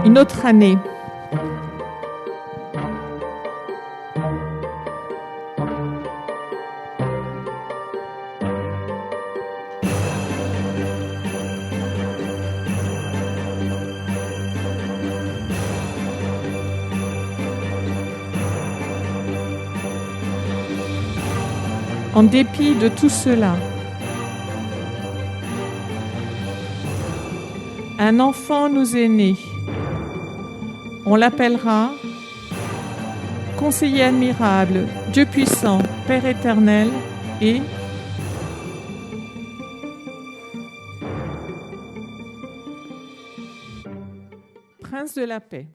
Une autre année. En dépit de tout cela, un enfant nous est né. On l'appellera Conseiller admirable, Dieu puissant, Père éternel et Prince de la paix.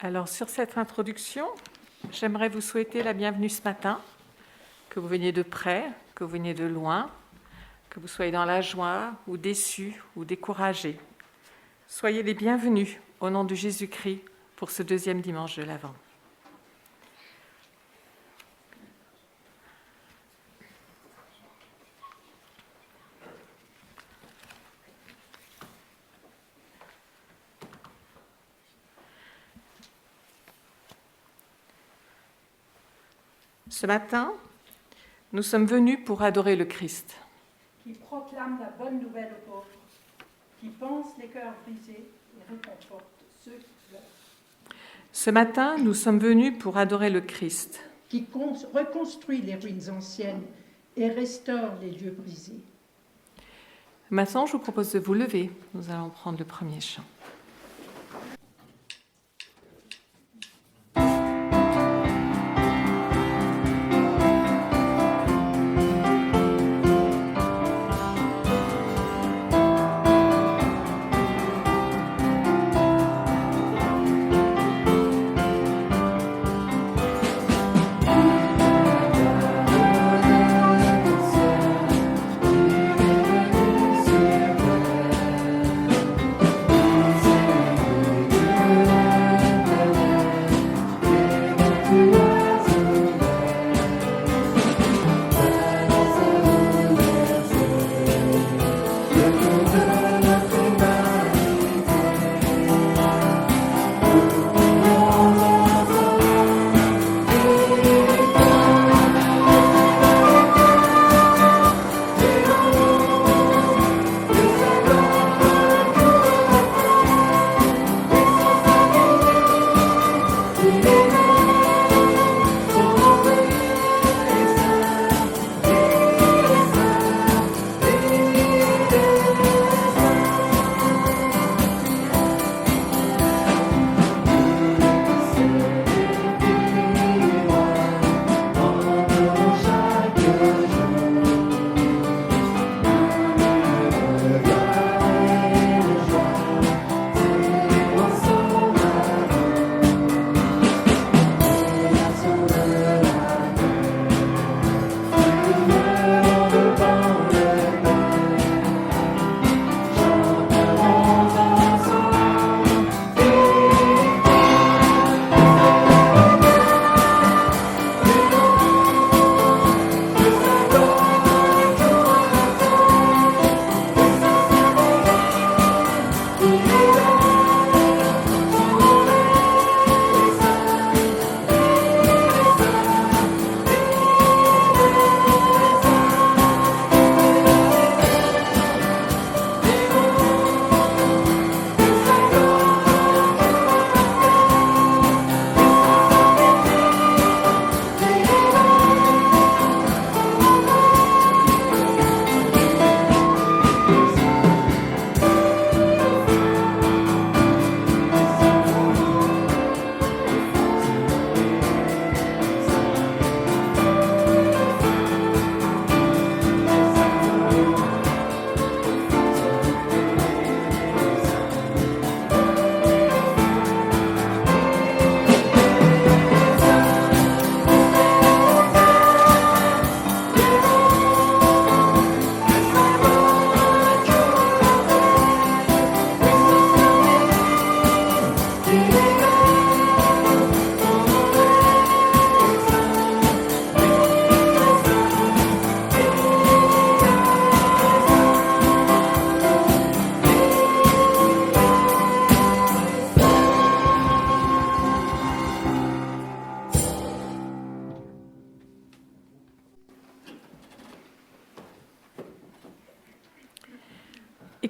Alors, sur cette introduction, j'aimerais vous souhaiter la bienvenue ce matin, que vous veniez de près, que vous veniez de loin, que vous soyez dans la joie ou déçus ou découragés. Soyez les bienvenus au nom de Jésus-Christ pour ce deuxième dimanche de l'Avent. Ce matin, nous sommes venus pour adorer le Christ. Qui proclame la bonne nouvelle aux pauvres, qui pense les cœurs brisés et réconforte ceux qui pleurent. Ce matin, nous sommes venus pour adorer le Christ. Qui reconstruit les ruines anciennes et restaure les lieux brisés. Maintenant, je vous propose de vous lever. Nous allons prendre le premier chant.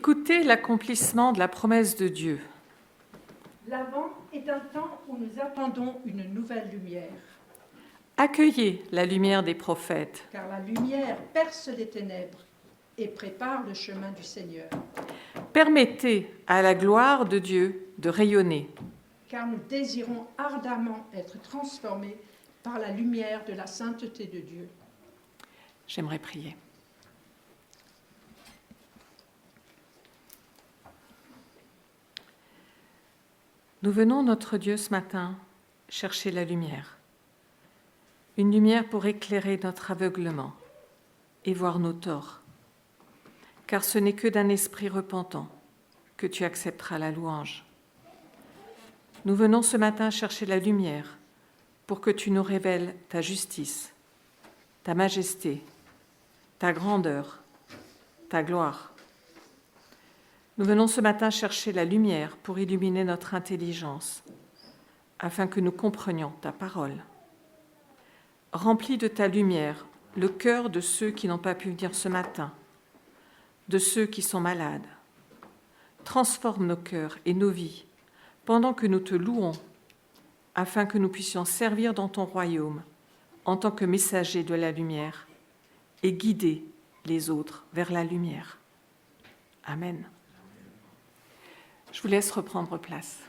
Écoutez l'accomplissement de la promesse de Dieu. L'Avent est un temps où nous attendons une nouvelle lumière. Accueillez la lumière des prophètes. Car la lumière perce les ténèbres et prépare le chemin du Seigneur. Permettez à la gloire de Dieu de rayonner. Car nous désirons ardemment être transformés par la lumière de la sainteté de Dieu. J'aimerais prier. Nous venons, notre Dieu, ce matin, chercher la lumière. Une lumière pour éclairer notre aveuglement et voir nos torts. Car ce n'est que d'un esprit repentant que tu accepteras la louange. Nous venons ce matin chercher la lumière pour que tu nous révèles ta justice, ta majesté, ta grandeur, ta gloire. Nous venons ce matin chercher la lumière pour illuminer notre intelligence, afin que nous comprenions ta parole. Remplis de ta lumière le cœur de ceux qui n'ont pas pu venir ce matin, de ceux qui sont malades. Transforme nos cœurs et nos vies pendant que nous te louons, afin que nous puissions servir dans ton royaume en tant que messagers de la lumière et guider les autres vers la lumière. Amen. Je vous laisse reprendre place.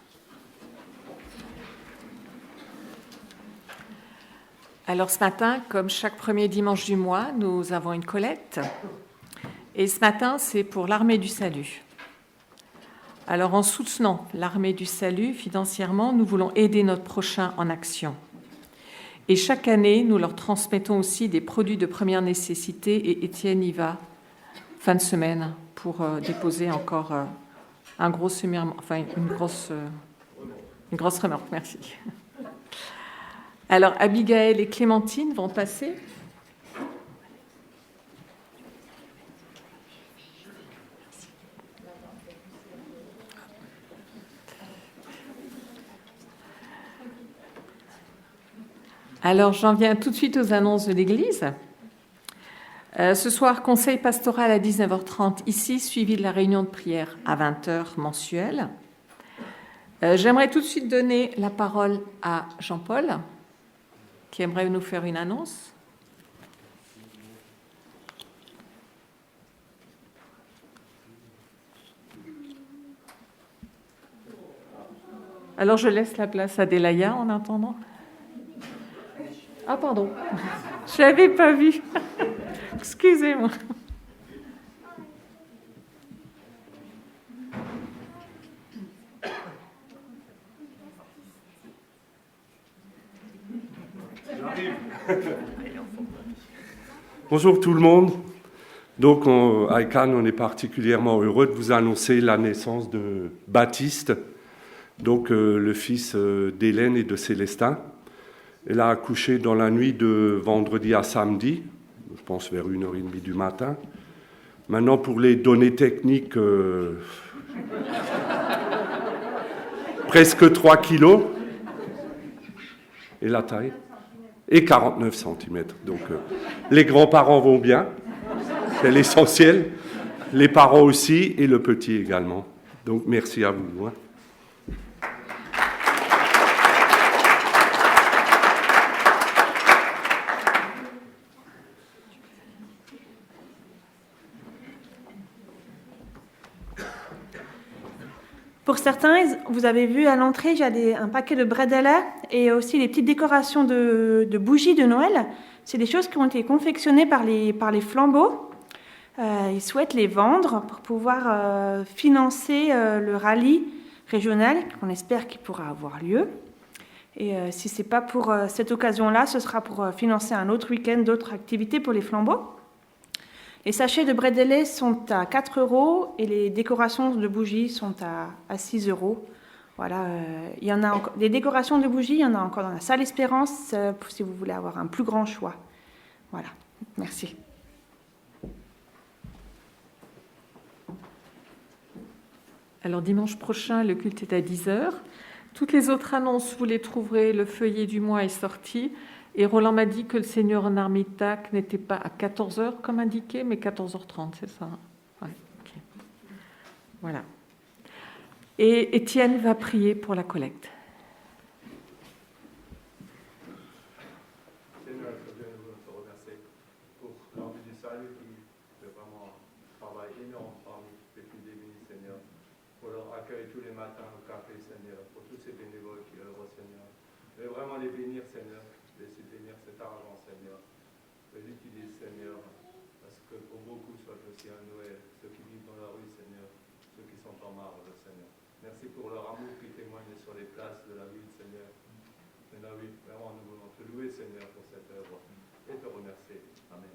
Alors ce matin, comme chaque premier dimanche du mois, nous avons une collecte. Et ce matin, c'est pour l'Armée du Salut. Alors en soutenant l'Armée du Salut financièrement, nous voulons aider notre prochain en action. Et chaque année, nous leur transmettons aussi des produits de première nécessité et Étienne y va fin de semaine pour déposer encore une grosse remarque. Merci. Alors, Abigail et Clémentine vont passer. Alors, j'en viens tout de suite aux annonces de l'Église. Ce soir, conseil pastoral à 19h30 ici, suivi de la réunion de prière à 20h mensuelle. J'aimerais tout de suite donner la parole à Jean-Paul, qui aimerait nous faire une annonce. Alors, je laisse la place à Delaya en attendant. Ah, pardon, je n'avais pas vu. Excusez-moi. Bonjour tout le monde. Donc à Cannes, on est particulièrement heureux de vous annoncer la naissance de Baptiste, donc le fils d'Hélène et de Célestin. Elle a accouché dans la nuit de vendredi à samedi, je pense vers 1h30 du matin. Maintenant, pour les données techniques, presque 3 kilos. Et la taille ? Et 49 cm. Donc, les grands-parents vont bien, c'est l'essentiel. Les parents aussi, et le petit également. Donc, merci à vous. Pour certains, vous avez vu à l'entrée, j'ai un paquet de bredela et aussi les petites décorations de bougies de Noël. C'est des choses qui ont été confectionnées par les flambeaux. Ils souhaitent les vendre pour pouvoir financer le rallye régional qu'on espère qu'il pourra avoir lieu. Et si ce n'est pas pour cette occasion-là, ce sera pour financer un autre week-end, d'autres activités pour les flambeaux. Les sachets de bredela sont à 4 € et les décorations de bougies sont à 6 €. Voilà, il y en a encore, des décorations de bougies, il y en a encore dans la salle Espérance si vous voulez avoir un plus grand choix. Voilà, merci. Alors dimanche prochain, le culte est à 10h. Toutes les autres annonces, vous les trouverez, le feuillet du mois est sorti. Et Roland m'a dit que le Seigneur en Armitac n'était pas à 14h comme indiqué, mais 14h30, c'est ça? Ouais, okay. Voilà. Et Étienne va prier pour la collecte. Seigneur, je viens de te remercier pour l'envie du salut qui fait vraiment un travail énorme parmi les plus démunis, Seigneur, pour leur accueil tous les matins au café, Seigneur, pour tous ces bénévoles qui œuvrent, Seigneur. Je veux vraiment les bénir, Seigneur, laisser bénir cet argent, Seigneur. Je l'utilise, Seigneur, parce que pour beaucoup, soit aussi un Noël, ceux qui vivent dans la rue, Seigneur, ceux qui sont en marge, Seigneur. Merci pour leur amour qui témoigne sur les places de la ville, Seigneur. Seigneur, oui, vraiment, nous voulons te louer, Seigneur, pour cette œuvre et te remercier. Amen.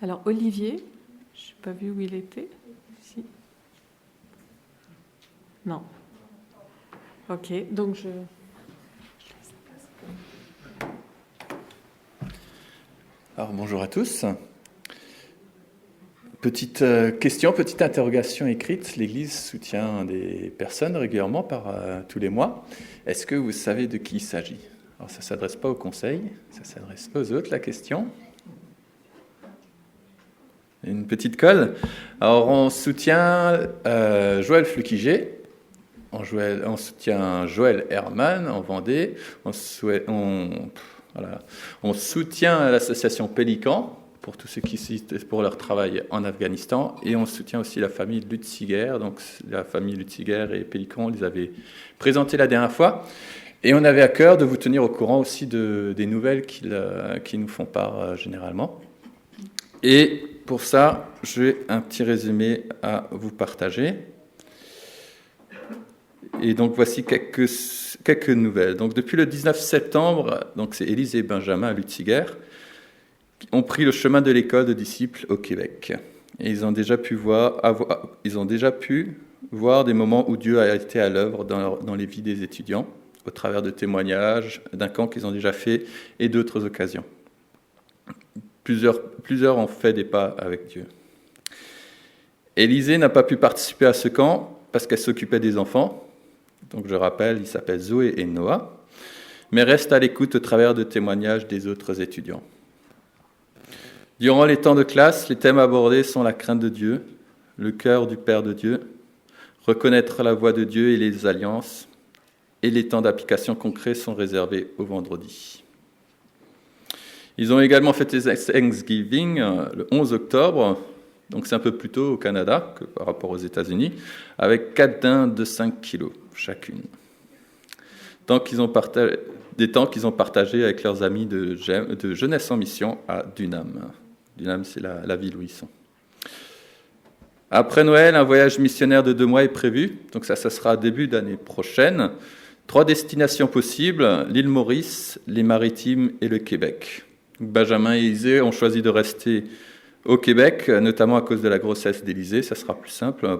Alors, Olivier, je n'ai pas vu où il était. Si. Non. Ok, donc je... Alors bonjour à tous. Petite question, petite interrogation écrite. L'Église soutient des personnes régulièrement tous les mois. Est-ce que vous savez de qui il s'agit? Alors ça ne s'adresse pas au conseil, ça s'adresse aux autres, la question. Une petite colle. Alors on soutient Joël Flukiger, on soutient Joël Herman en Vendée, on soutient l'association Pélican pour tous ceux qui citent pour leur travail en Afghanistan, et on soutient aussi la famille Lutziger. Donc la famille Lutziger et Pélican, on les avait présentés la dernière fois, et on avait à cœur de vous tenir au courant aussi des nouvelles qu'ils nous font part généralement. Et pour ça, j'ai un petit résumé à vous partager. Et donc voici quelques nouvelles. Donc depuis le 19 septembre, donc c'est Élise et Benjamin Lutziger qui ont pris le chemin de l'école de disciples au Québec. Et ils ont déjà pu voir des moments où Dieu a été à l'œuvre dans les vies des étudiants, au travers de témoignages, d'un camp qu'ils ont déjà fait et d'autres occasions. Plusieurs ont fait des pas avec Dieu. Élisée n'a pas pu participer à ce camp parce qu'elle s'occupait des enfants. Donc je rappelle, ils s'appellent Zoé et Noah, mais reste à l'écoute au travers de témoignages des autres étudiants. Durant les temps de classe, les thèmes abordés sont la crainte de Dieu, le cœur du Père de Dieu, reconnaître la voix de Dieu et les alliances, et les temps d'application concrets sont réservés au vendredi. Ils ont également fêté Thanksgiving le 11 octobre, donc c'est un peu plus tôt au Canada que par rapport aux États-Unis, avec 4 dindes de 5 kilos chacune. Des temps qu'ils ont partagés avec leurs amis de Jeunesse en Mission à Dunham. Dunham, c'est la ville où ils sont. Après Noël, un voyage missionnaire de 2 mois est prévu, donc ça sera début d'année prochaine. 3 destinations possibles, l'île Maurice, les Maritimes et le Québec. Benjamin et Élisée ont choisi de rester au Québec, notamment à cause de la grossesse d'Élisée, ça sera plus simple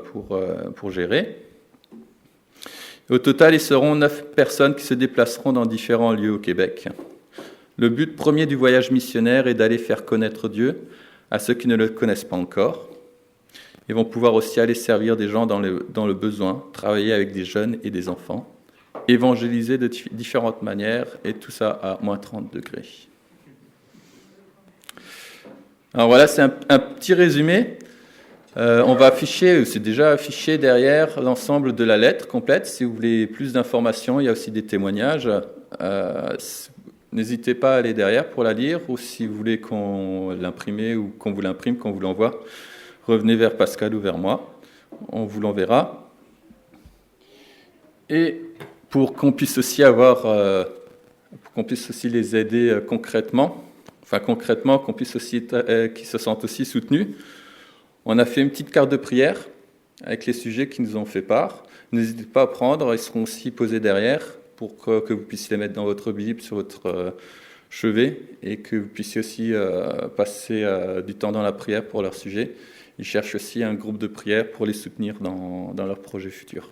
pour gérer. Au total, ils seront 9 personnes qui se déplaceront dans différents lieux au Québec. Le but premier du voyage missionnaire est d'aller faire connaître Dieu à ceux qui ne le connaissent pas encore. Ils vont pouvoir aussi aller servir des gens dans le besoin, travailler avec des jeunes et des enfants, évangéliser de différentes manières, et tout ça à moins 30 degrés. Alors voilà, c'est un petit résumé. On va afficher, c'est déjà affiché derrière l'ensemble de la lettre complète. Si vous voulez plus d'informations, il y a aussi des témoignages. N'hésitez pas à aller derrière pour la lire, ou si vous voulez qu'on l'imprime ou qu'on vous l'imprime, qu'on vous l'envoie, revenez vers Pascal ou vers moi. On vous l'enverra. Et pour qu'on puisse aussi les aider concrètement, qu'on puisse aussi qu'ils se sentent aussi soutenus. On a fait une petite carte de prière avec les sujets qui nous ont fait part. N'hésitez pas à prendre, ils seront aussi posés derrière pour que vous puissiez les mettre dans votre Bible, sur votre chevet, et que vous puissiez aussi passer du temps dans la prière pour leurs sujets. Ils cherchent aussi un groupe de prière pour les soutenir dans leurs projets futurs.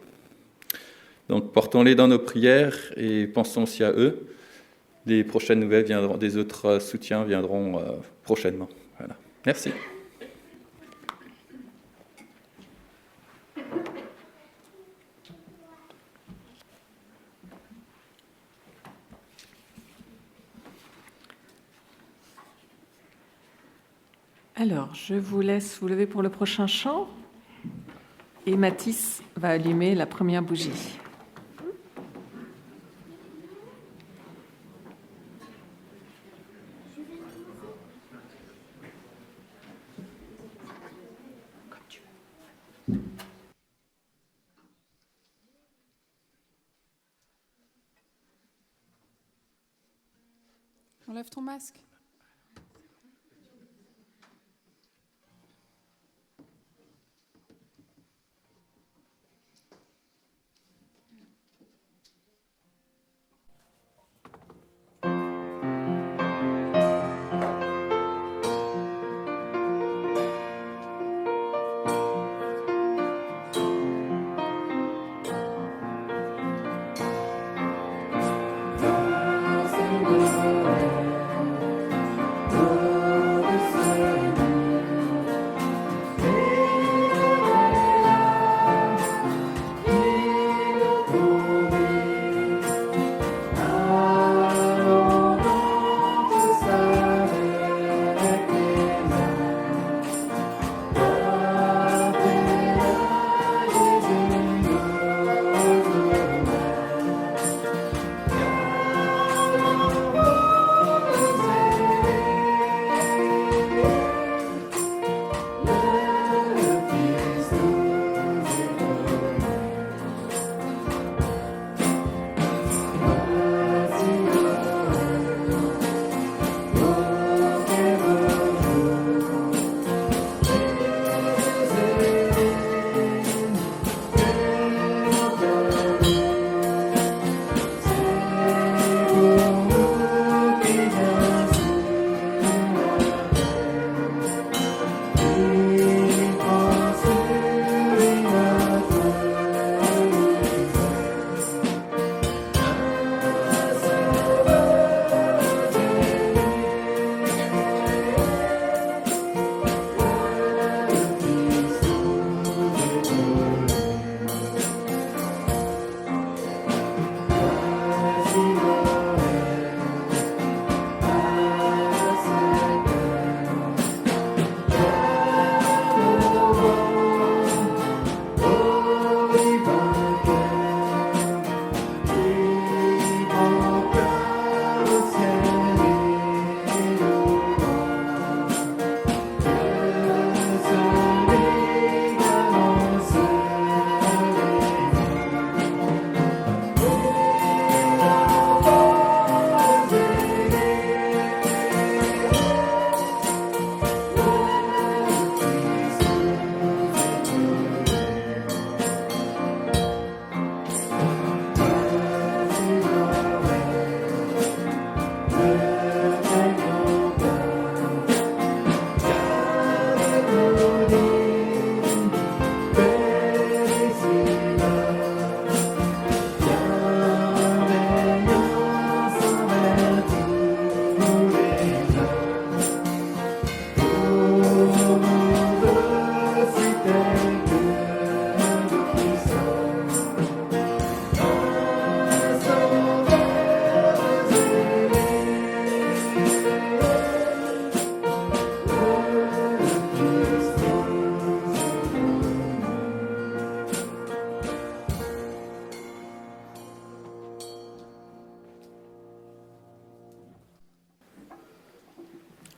Donc portons-les dans nos prières et pensons aussi à eux. Les prochaines nouvelles viendront, des autres soutiens viendront prochainement. Voilà. Merci. Alors, je vous laisse vous lever pour le prochain chant. Et Mathis va allumer la première bougie. Enlève ton masque.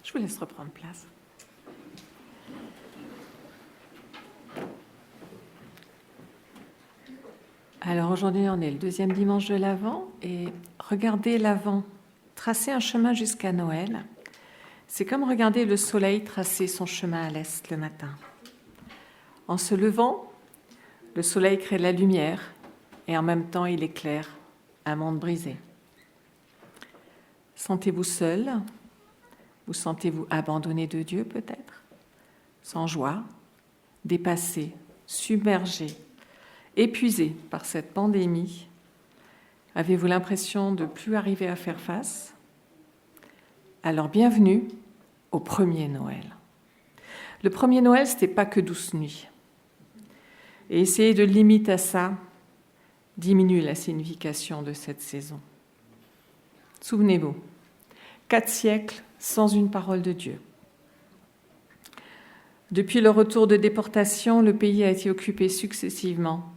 Je vous laisse reprendre place. Alors aujourd'hui, on est le deuxième dimanche de l'Avent et regarder l'Avent, tracer un chemin jusqu'à Noël, c'est comme regarder le soleil tracer son chemin à l'est le matin. En se levant, le soleil crée de la lumière et en même temps il éclaire un monde brisé. Sentez-vous seul? Vous sentez-vous abandonné de Dieu peut-être? Sans joie, dépassé, submergé, épuisé par cette pandémie? Avez-vous l'impression de ne plus arriver à faire face? Alors bienvenue au premier Noël. Le premier Noël, ce n'était pas que douce nuit. Et essayer de limiter à ça diminue la signification de cette saison. Souvenez-vous, 4 siècles sans une parole de Dieu. Depuis le retour de déportation, le pays a été occupé successivement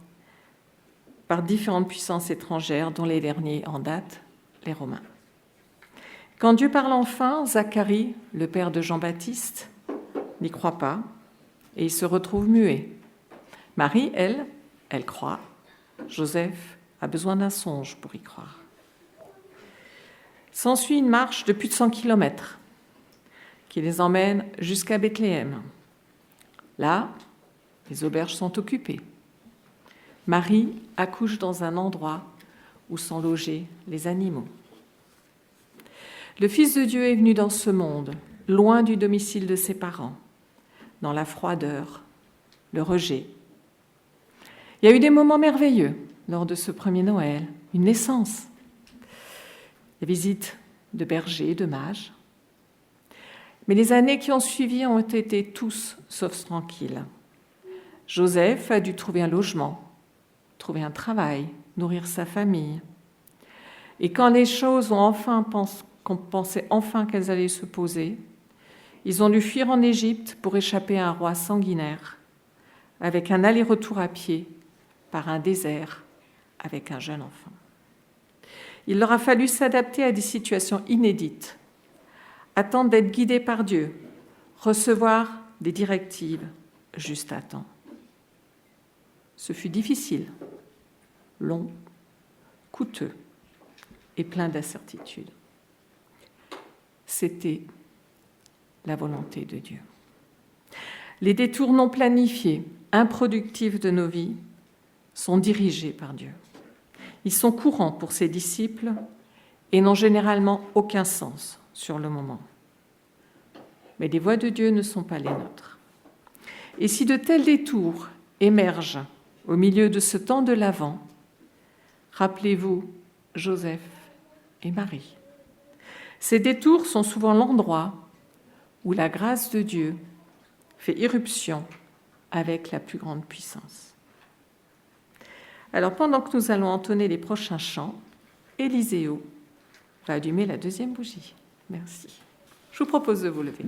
par différentes puissances étrangères, dont les derniers en date, les Romains. Quand Dieu parle enfin, Zacharie, le père de Jean-Baptiste, n'y croit pas et il se retrouve muet. Marie, elle croit. Joseph a besoin d'un songe pour y croire. S'ensuit une marche de plus de 100 kilomètres qui les emmène jusqu'à Bethléem. Là, les auberges sont occupées. Marie accouche dans un endroit où sont logés les animaux. Le Fils de Dieu est venu dans ce monde, loin du domicile de ses parents, dans la froideur, le rejet. Il y a eu des moments merveilleux lors de ce premier Noël, une naissance, des visites de bergers, de mages. Mais les années qui ont suivi ont été tous sauf tranquilles. Joseph a dû trouver un logement, trouver un travail, nourrir sa famille. Et quand les choses qu'on pensait enfin qu'elles allaient se poser, ils ont dû fuir en Égypte pour échapper à un roi sanguinaire, avec un aller-retour à pied par un désert avec un jeune enfant. Il leur a fallu s'adapter à des situations inédites, attendre d'être guidés par Dieu, recevoir des directives juste à temps. Ce fut difficile, long, coûteux et plein d'incertitudes. C'était la volonté de Dieu. Les détours non planifiés, improductifs de nos vies, sont dirigés par Dieu. Ils sont courants pour ses disciples et n'ont généralement aucun sens sur le moment. Mais les voies de Dieu ne sont pas les nôtres. Et si de tels détours émergent au milieu de ce temps de l'Avent, rappelez-vous Joseph et Marie. Ces détours sont souvent l'endroit où la grâce de Dieu fait irruption avec la plus grande puissance. Alors, pendant que nous allons entonner les prochains chants, Élyséo va allumer la deuxième bougie. Merci. Je vous propose de vous lever.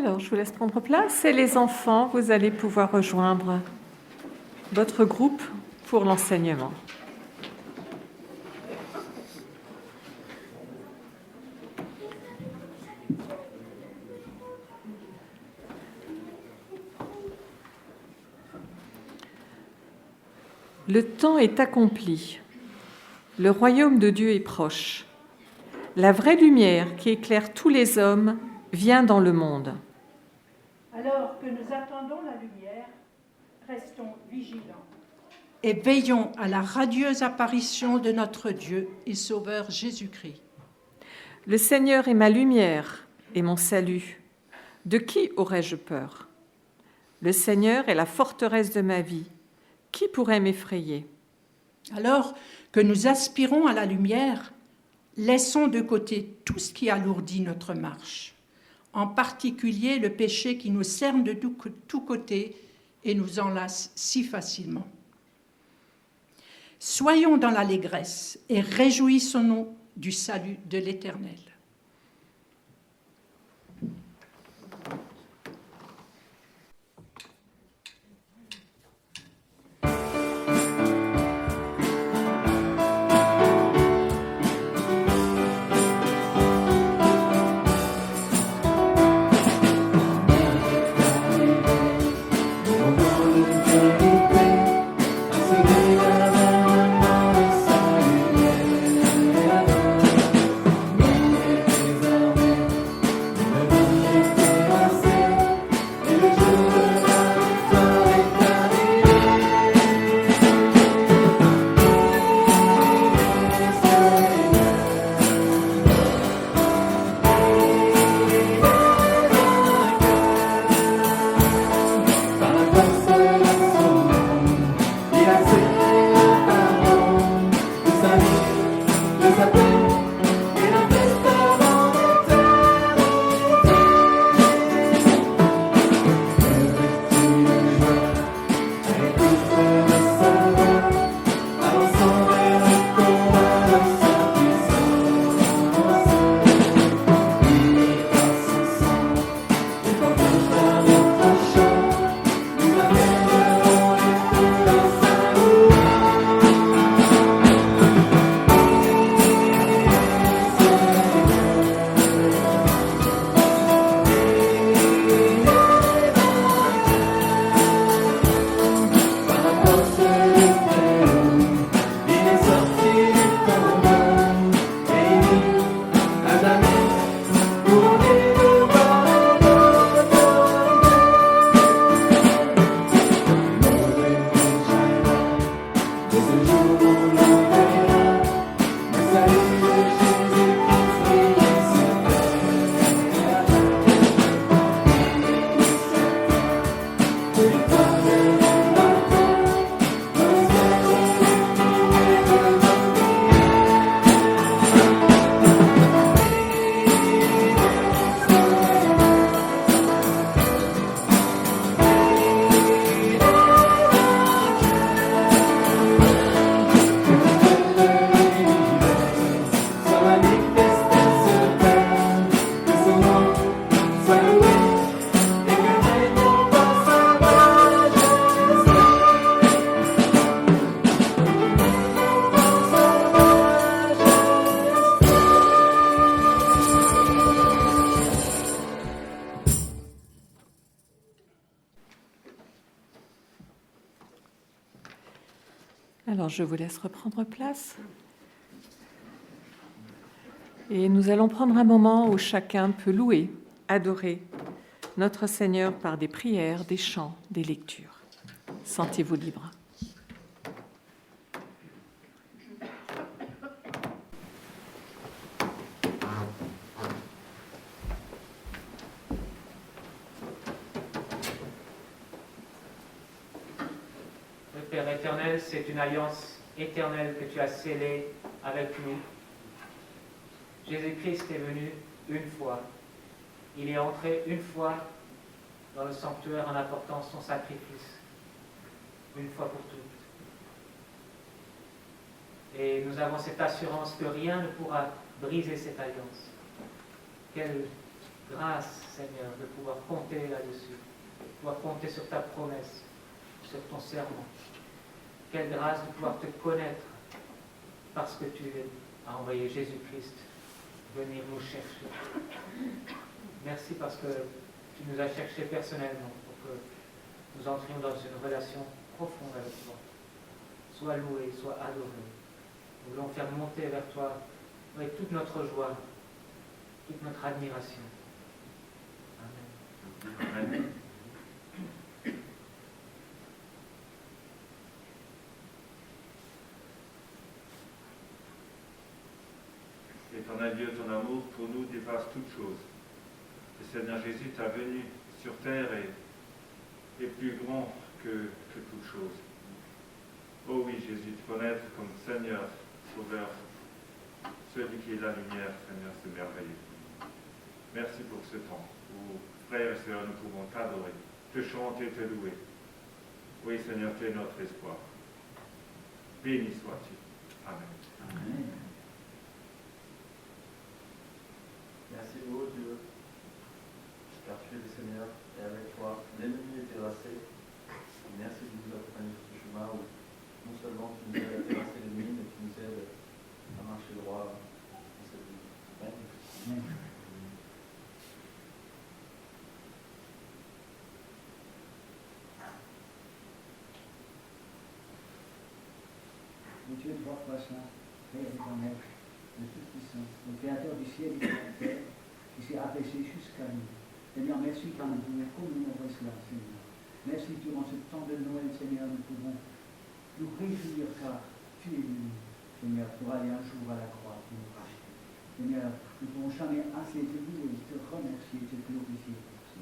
Alors, je vous laisse prendre place. Et les enfants, vous allez pouvoir rejoindre votre groupe pour l'enseignement. Le temps est accompli. Le royaume de Dieu est proche. La vraie lumière qui éclaire tous les hommes vient dans le monde. Alors que nous attendons la lumière, restons vigilants et veillons à la radieuse apparition de notre Dieu et Sauveur Jésus-Christ. Le Seigneur est ma lumière et mon salut. De qui aurais-je peur? Le Seigneur est la forteresse de ma vie. Qui pourrait m'effrayer? Alors que nous aspirons à la lumière, laissons de côté tout ce qui alourdit notre marche, en particulier le péché qui nous cerne de tous côtés et nous enlace si facilement. Soyons dans l'allégresse et réjouissons-nous du salut de l'Éternel. Alors, je vous laisse reprendre place. Et nous allons prendre un moment où chacun peut louer, adorer notre Seigneur par des prières, des chants, des lectures. Sentez-vous libre. Père éternel, c'est une alliance éternelle que tu as scellée avec nous. Jésus-Christ est venu une fois. Il est entré une fois dans le sanctuaire en apportant son sacrifice, une fois pour toutes. Et nous avons cette assurance que rien ne pourra briser cette alliance. Quelle grâce, Seigneur, de pouvoir compter là-dessus, de pouvoir compter sur ta promesse, sur ton serment. Quelle grâce de pouvoir te connaître parce que tu as envoyé Jésus-Christ venir nous chercher. Merci parce que tu nous as cherchés personnellement pour que nous entrions dans une relation profonde avec toi. Sois loué, sois adoré. Nous voulons faire monter vers toi avec toute notre joie, toute notre admiration. Amen. Amen. Et ton adieu, ton amour pour nous dépasse toute chose. Le Seigneur Jésus, ta venue sur terre est plus grand que toute chose. Oh oui, Jésus, te connaître comme Seigneur, Sauveur, celui qui est la lumière, Seigneur, c'est merveilleux. Merci pour ce temps où, frères et sœurs, nous pouvons t'adorer, te chanter, te louer. Oui, Seigneur, tu es notre espoir. Béni sois-tu. Amen. Amen. Merci, ô Dieu, car tu es le Seigneur et avec toi l'ennemi est terrassé. Merci de nous accompagner sur ce chemin où non seulement tu nous aides à terrasser l'ennemi, mais tu nous aides à marcher droit dans cette vie. Amen. Mon Dieu, trois fois saint, Père éternel, le Tout-Puissant, le Créateur du ciel et de la terre, qui s'est abaissé jusqu'à nous. Seigneur, merci car nous pouvons commémorer cela, Seigneur. Merci durant ce temps de Noël, Seigneur, nous pouvons nous réjouir car tu es venu, Seigneur, pour aller un jour à la croix pour nous racheter. Seigneur, nous ne pourrons jamais assez te louer, te remercier, te glorifier pour ça.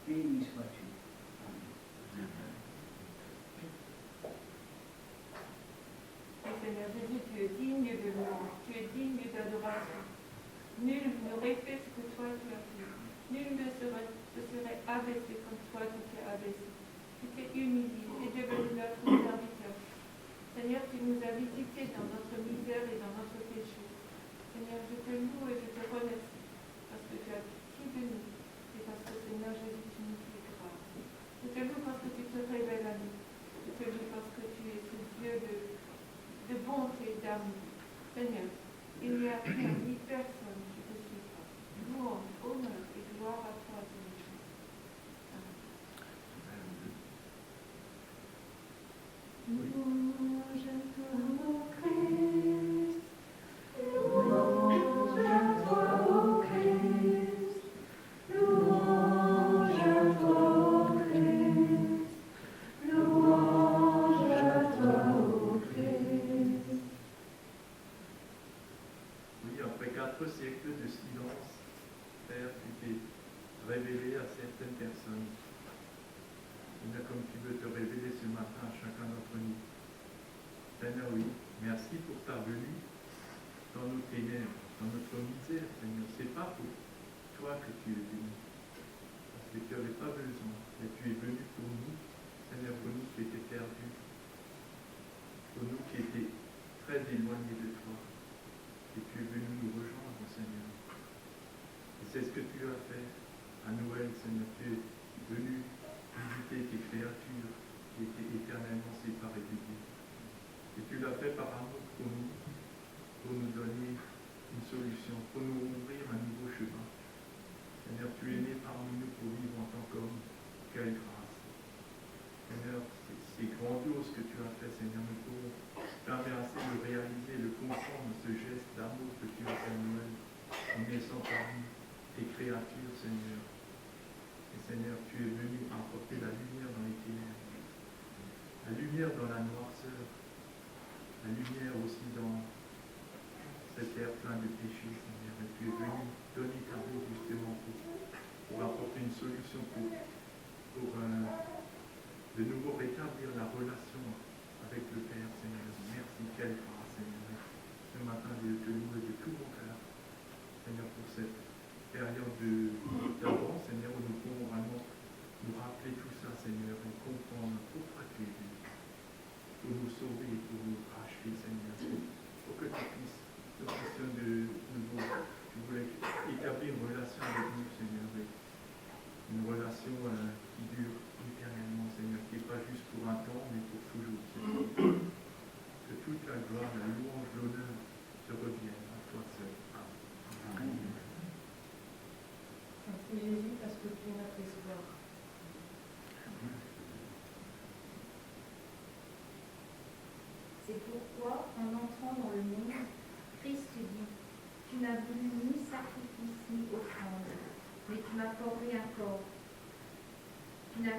Béni sois-tu. Amen. Seigneur Jésus, tu es digne de louange, tu es digne d'adoration. Nul n'aurait fait ce que toi tu as fait. Nul ne se serait abaissé comme toi tu t'es abaissé. Tu t'es humilié et devenu notre serviteur. Seigneur, tu nous as visités dans notre misère et dans notre péché. Seigneur, je te loue et je te remercie parce que tu as pitié de nous et parce que, Seigneur Jésus, tu nous fais grâce. Je te loue parce que tu te révèles à nous. Je te loue parce que tu es ce Dieu de bonté et d'amour. Seigneur, il n'y a rien ni personne qui te suit pas. Louange, honneur et gloire à toi, Seigneur. Amen. Louange à toi, mon Christ. Louange à toi, ô Christ. Louange à toi, ô Christ. Louange à toi, ô Christ. Oui, après 4 siècles de silence, Père, tu t'es révélé à certaines personnes. Seigneur, comme tu veux te révéler ce matin à chacun d'entre nous. Seigneur, oui, merci pour ta venue dans nos ténèbres, dans notre misère, Seigneur. C'est pas pour toi que tu es venu, parce que tu n'avais pas besoin, mais tu es venu pour nous, Seigneur, pour nous qui étaient perdus, pour nous qui étaient très éloignés de toi. Et tu es venu nous rejoindre, Seigneur. Et c'est ce que tu as fait à Noël, Seigneur. Tu es venu visiter tes créatures qui étaient éternellement séparées de Dieu. Et tu l'as fait par amour pour nous donner une solution, pour nous ouvrir un nouveau chemin. Seigneur, tu es né parmi nous pour vivre en tant qu'homme. Quelle grâce. Seigneur, c'est grandiose ce que tu as fait, Seigneur. Nous pouvons jamais assez le réaliser, le comprendre, ce geste d'amour que tu as fait à Noël, en naissant parmi tes créatures, Seigneur. Et Seigneur, tu es venu apporter la lumière dans les ténèbres, la lumière dans la noirceur, la lumière aussi dans cet air plein de péchés, Seigneur. Et tu es venu donner ta vie justement pour apporter une solution pour de nouveau rétablir la relation avec le Père, Seigneur. Merci, quelle grâce, Seigneur. Ce matin, je te loue de tout mon cœur, Seigneur, pour cette période d'avant, Seigneur, où nous pouvons vraiment nous rappeler tout ça, Seigneur, et comprendre pourquoi tu es venu, pour nous sauver, pour nous racheter, Seigneur, pour que tu puisses nous questionner de nouveau. Tu voulais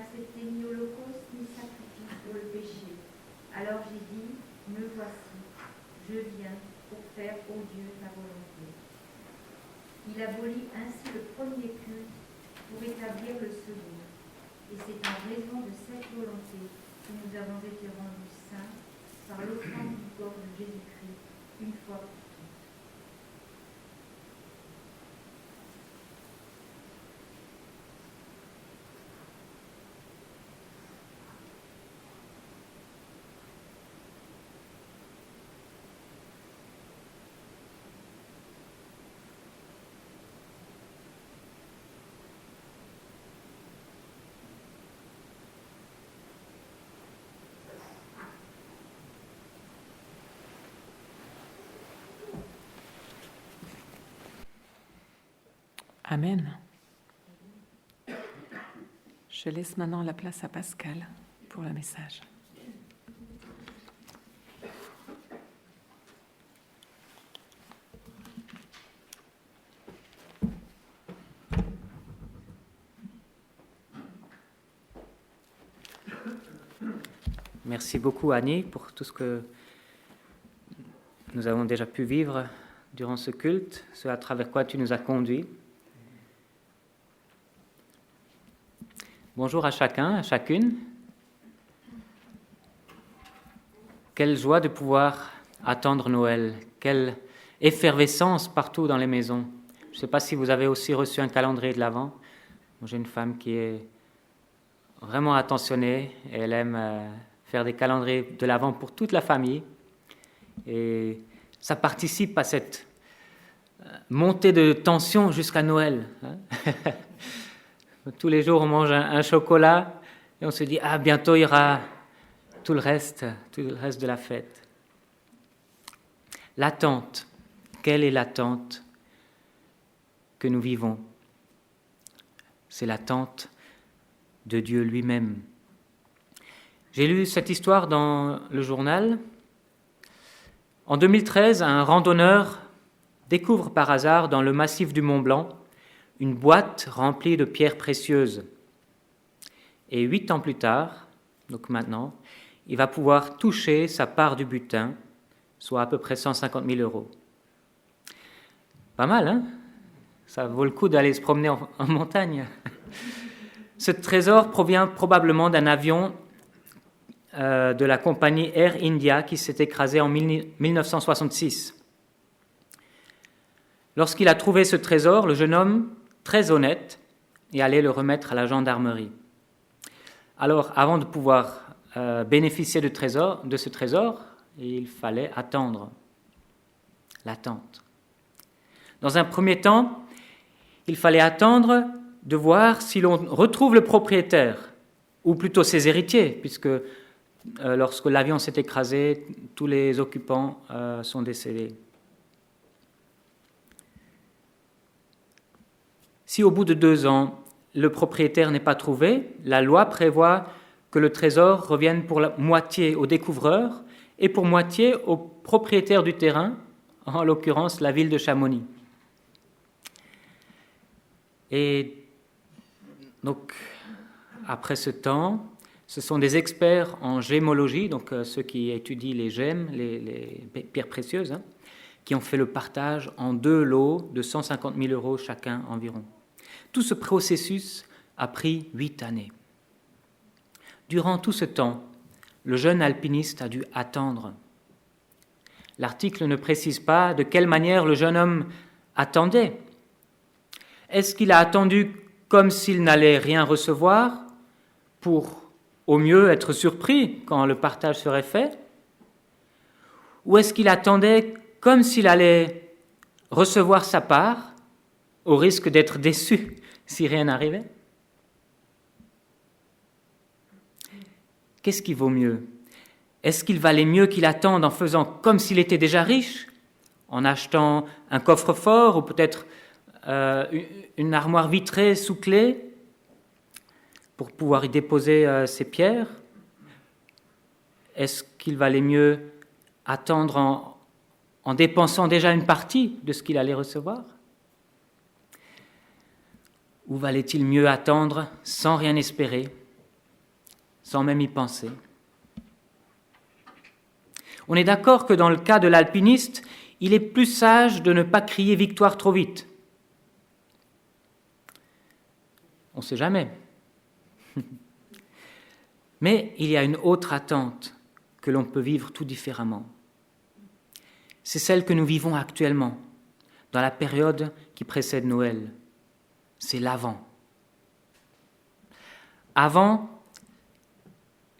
accepté ni holocauste ni sacrifice pour le péché. Alors j'ai dit, me voici, je viens pour faire, ô Dieu, ta volonté. Il abolit ainsi le premier culte pour établir le second. Et c'est en raison de cette volonté que nous avons été rendus saints par l'offrande du corps de Jésus-Christ, une fois pour toutes. Amen. Je laisse maintenant la place à Pascal pour le message. Merci beaucoup Annie pour tout ce que nous avons déjà pu vivre durant ce culte, ce à travers quoi tu nous as conduits. Bonjour à chacun, à chacune. Quelle joie de pouvoir attendre Noël, quelle effervescence partout dans les maisons. Je ne sais pas si vous avez aussi reçu un calendrier de l'Avent. Moi, j'ai une femme qui est vraiment attentionnée et elle aime faire des calendriers de l'Avent pour toute la famille. Et ça participe à cette montée de tension jusqu'à Noël. Tous les jours, on mange un chocolat et on se dit « Ah, bientôt, il y aura tout le reste de la fête. » L'attente. Quelle est l'attente que nous vivons? C'est l'attente de Dieu lui-même. J'ai lu cette histoire dans le journal. En 2013, un randonneur découvre par hasard dans le massif du Mont Blanc une boîte remplie de pierres précieuses. Et 8 ans plus tard, donc maintenant, il va pouvoir toucher sa part du butin, soit à peu près 150 000 euros. Pas mal, hein? Ça vaut le coup d'aller se promener en montagne. Ce trésor provient probablement d'un avion de la compagnie Air India qui s'est écrasé en 1966. Lorsqu'il a trouvé ce trésor, le jeune homme, très honnête, est allé le remettre à la gendarmerie. Alors, avant de pouvoir bénéficier de ce trésor, il fallait attendre. L'attente. Dans un premier temps, il fallait attendre de voir si l'on retrouve le propriétaire, ou plutôt ses héritiers, puisque lorsque l'avion s'est écrasé, tous les occupants sont décédés. Si au bout de 2 ans, le propriétaire n'est pas trouvé, la loi prévoit que le trésor revienne pour la moitié au découvreur et pour moitié au propriétaire du terrain, en l'occurrence la ville de Chamonix. Et donc, après ce temps, ce sont des experts en gémologie, donc ceux qui étudient les gemmes, les pierres précieuses, qui ont fait le partage en 2 lots de 150 000 euros chacun environ. Tout ce processus a pris 8 années. Durant tout ce temps, le jeune alpiniste a dû attendre. L'article ne précise pas de quelle manière le jeune homme attendait. Est-ce qu'il a attendu comme s'il n'allait rien recevoir pour au mieux être surpris quand le partage serait fait? Ou est-ce qu'il attendait comme s'il allait recevoir sa part au risque d'être déçu si rien n'arrivait? Qu'est-ce qui vaut mieux? Est-ce qu'il valait mieux qu'il attende en faisant comme s'il était déjà riche, en achetant un coffre-fort ou peut-être une armoire vitrée sous clé pour pouvoir y déposer ses pierres? Est-ce qu'il valait mieux attendre en dépensant déjà une partie de ce qu'il allait recevoir? Ou valait-il mieux attendre sans rien espérer sans même y penser. On est d'accord que dans le cas de l'alpiniste, il est plus sage de ne pas crier victoire trop vite. On ne sait jamais. Mais il y a une autre attente que l'on peut vivre tout différemment. C'est celle que nous vivons actuellement, dans la période qui précède Noël. C'est l'avant. Avant,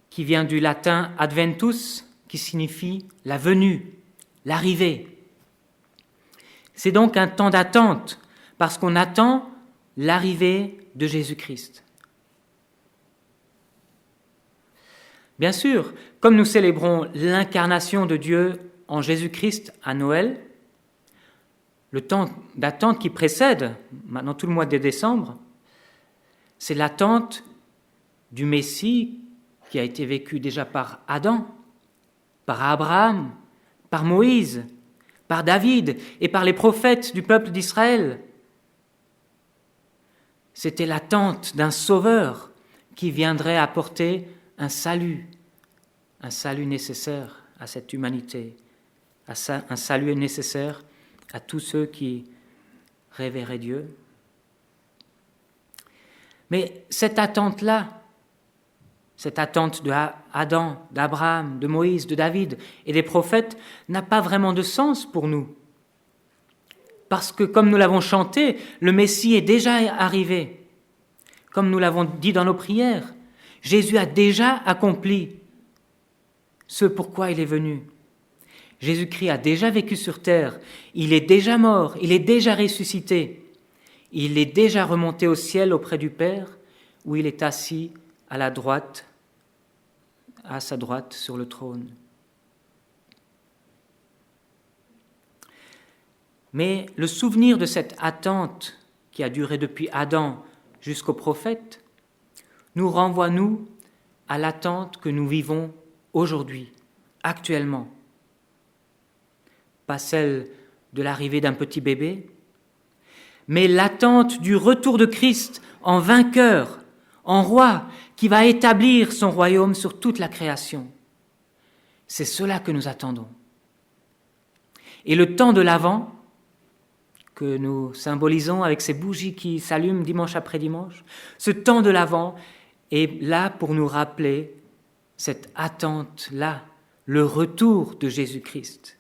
qui vient du latin adventus, qui signifie la venue, l'arrivée. C'est donc un temps d'attente, parce qu'on attend l'arrivée de Jésus-Christ. Bien sûr, comme nous célébrons l'incarnation de Dieu en Jésus-Christ à Noël, le temps d'attente qui précède, maintenant tout le mois de décembre, c'est l'attente du Messie qui a été vécu déjà par Adam, par Abraham, par Moïse, par David et par les prophètes du peuple d'Israël. C'était l'attente d'un sauveur qui viendrait apporter un salut nécessaire à cette humanité, un salut nécessaire à tous ceux qui révéraient Dieu. Mais cette attente-là, cette attente d'Adam, d'Abraham, de Moïse, de David et des prophètes n'a pas vraiment de sens pour nous. Parce que, comme nous l'avons chanté, le Messie est déjà arrivé. Comme nous l'avons dit dans nos prières, Jésus a déjà accompli ce pourquoi il est venu. Jésus-Christ a déjà vécu sur terre, il est déjà mort, il est déjà ressuscité, il est déjà remonté au ciel auprès du Père, où il est assis à sa droite sur le trône. Mais le souvenir de cette attente qui a duré depuis Adam jusqu'aux prophètes nous renvoie, nous, à l'attente que nous vivons aujourd'hui, actuellement. Pas celle de l'arrivée d'un petit bébé, mais l'attente du retour de Christ en vainqueur, en roi, qui va établir son royaume sur toute la création. C'est cela que nous attendons. Et le temps de l'Avent, que nous symbolisons avec ces bougies qui s'allument dimanche après dimanche, ce temps de l'Avent est là pour nous rappeler cette attente-là, le retour de Jésus-Christ.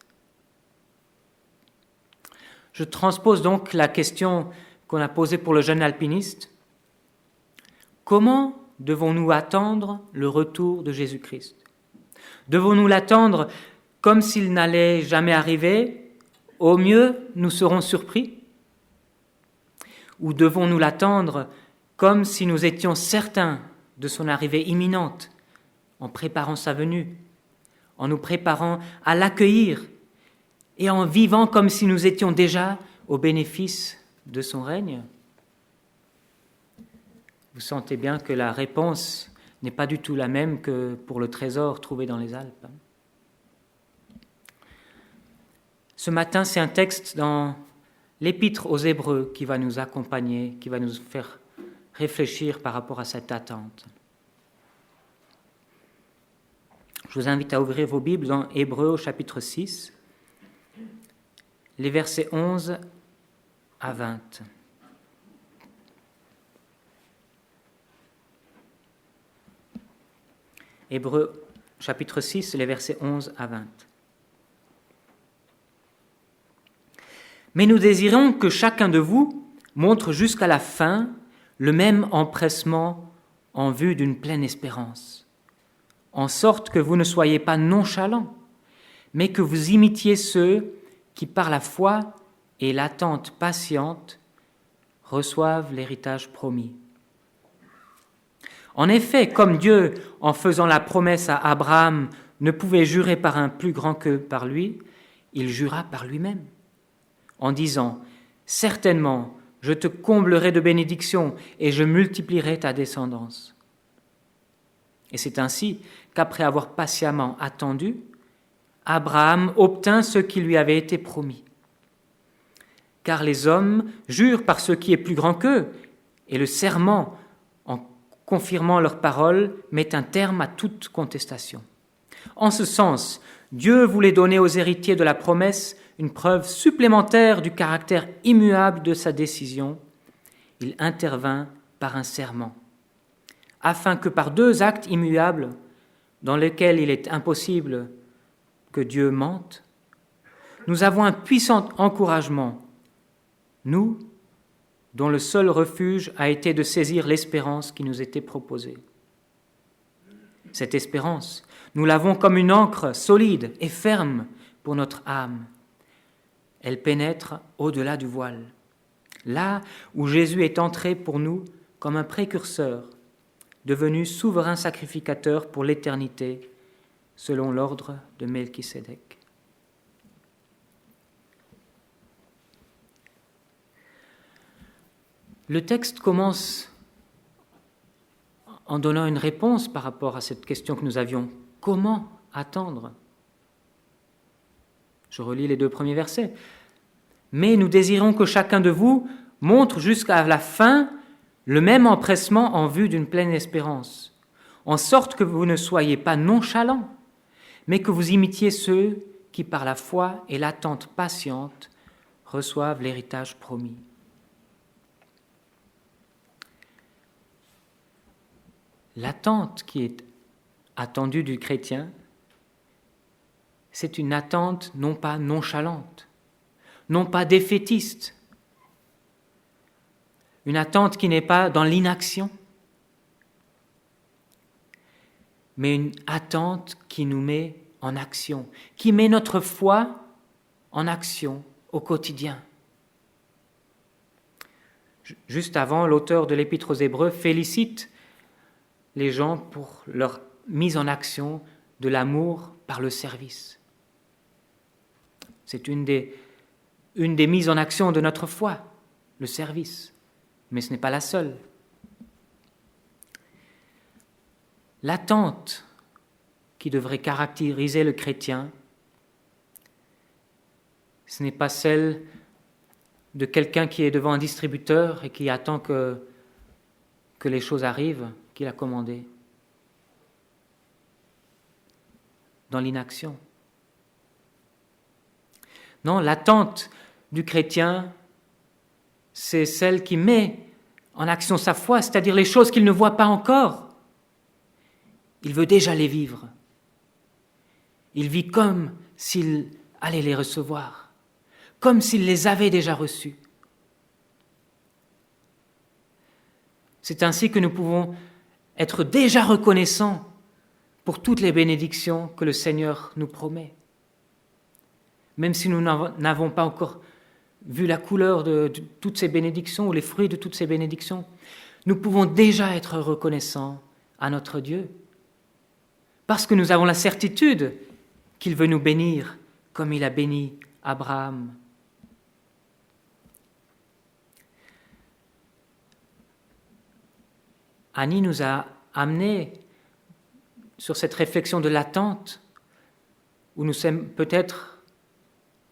Je transpose donc la question qu'on a posée pour le jeune alpiniste. Comment devons-nous attendre le retour de Jésus-Christ ? Devons-nous l'attendre comme s'il n'allait jamais arriver ? Au mieux, nous serons surpris. Ou devons-nous l'attendre comme si nous étions certains de son arrivée imminente, en préparant sa venue, en nous préparant à l'accueillir et en vivant comme si nous étions déjà au bénéfice de son règne ? Vous sentez bien que la réponse n'est pas du tout la même que pour le trésor trouvé dans les Alpes. Ce matin, c'est un texte dans l'Épître aux Hébreux qui va nous accompagner, qui va nous faire réfléchir par rapport à cette attente. Je vous invite à ouvrir vos Bibles dans Hébreux au chapitre 6, les versets 11 à 20. Hébreux chapitre 6, les versets 11 à 20. Mais nous désirons que chacun de vous montre jusqu'à la fin le même empressement en vue d'une pleine espérance, en sorte que vous ne soyez pas nonchalants, mais que vous imitiez ceux qui, par la foi et l'attente patiente, reçoivent l'héritage promis. En effet, comme Dieu, en faisant la promesse à Abraham, ne pouvait jurer par un plus grand que par lui, il jura par lui-même, en disant « Certainement, je te comblerai de bénédictions et je multiplierai ta descendance. » Et c'est ainsi qu'après avoir patiemment attendu, Abraham obtint ce qui lui avait été promis. Car les hommes jurent par ce qui est plus grand qu'eux, et le serment, en confirmant leurs paroles, met un terme à toute contestation. En ce sens, Dieu voulait donner aux héritiers de la promesse une preuve supplémentaire du caractère immuable de sa décision. Il intervint par un serment, afin que par 2 actes immuables, dans lesquels il est impossible que Dieu mente, nous avons un puissant encouragement, nous, dont le seul refuge a été de saisir l'espérance qui nous était proposée. Cette espérance, nous l'avons comme une ancre solide et ferme pour notre âme. Elle pénètre au-delà du voile, là où Jésus est entré pour nous comme un précurseur, devenu souverain sacrificateur pour l'éternité, selon l'ordre de Melchisédek. Le texte commence en donnant une réponse par rapport à cette question que nous avions. Comment attendre ? Je relis les 2 premiers versets. « Mais nous désirons que chacun de vous montre jusqu'à la fin le même empressement en vue d'une pleine espérance, en sorte que vous ne soyez pas nonchalants, mais que vous imitiez ceux qui, par la foi et l'attente patiente, reçoivent l'héritage promis. » L'attente qui est attendue du chrétien, c'est une attente non pas nonchalante, non pas défaitiste, une attente qui n'est pas dans l'inaction, mais une attente qui nous met en action, qui met notre foi en action au quotidien. Juste avant, l'auteur de l'Épître aux Hébreux félicite les gens pour leur mise en action de l'amour par le service. C'est une des mises en action de notre foi, le service, mais ce n'est pas la seule. L'attente qui devrait caractériser le chrétien, ce n'est pas celle de quelqu'un qui est devant un distributeur et qui attend que les choses arrivent, qu'il a commandé. Dans l'inaction. Non, l'attente du chrétien, c'est celle qui met en action sa foi, c'est-à-dire les choses qu'il ne voit pas encore. Il veut déjà les vivre. Il vit comme s'il allait les recevoir, comme s'il les avait déjà reçus. C'est ainsi que nous pouvons être déjà reconnaissants pour toutes les bénédictions que le Seigneur nous promet. Même si nous n'avons pas encore vu la couleur de toutes ces bénédictions ou les fruits de toutes ces bénédictions, nous pouvons déjà être reconnaissants à notre Dieu, parce que nous avons la certitude qu'il veut nous bénir comme il a béni Abraham. Annie nous a amenés sur cette réflexion de l'attente, où nous sommes peut-être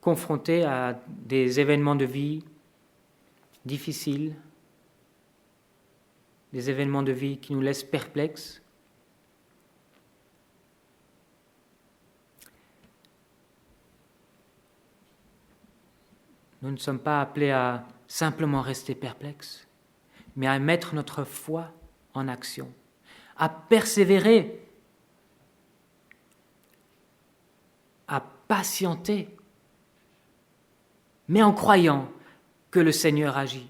confrontés à des événements de vie difficiles, des événements de vie qui nous laissent perplexes. Nous ne sommes pas appelés à simplement rester perplexes, mais à mettre notre foi en action, à persévérer, à patienter, mais en croyant que le Seigneur agit,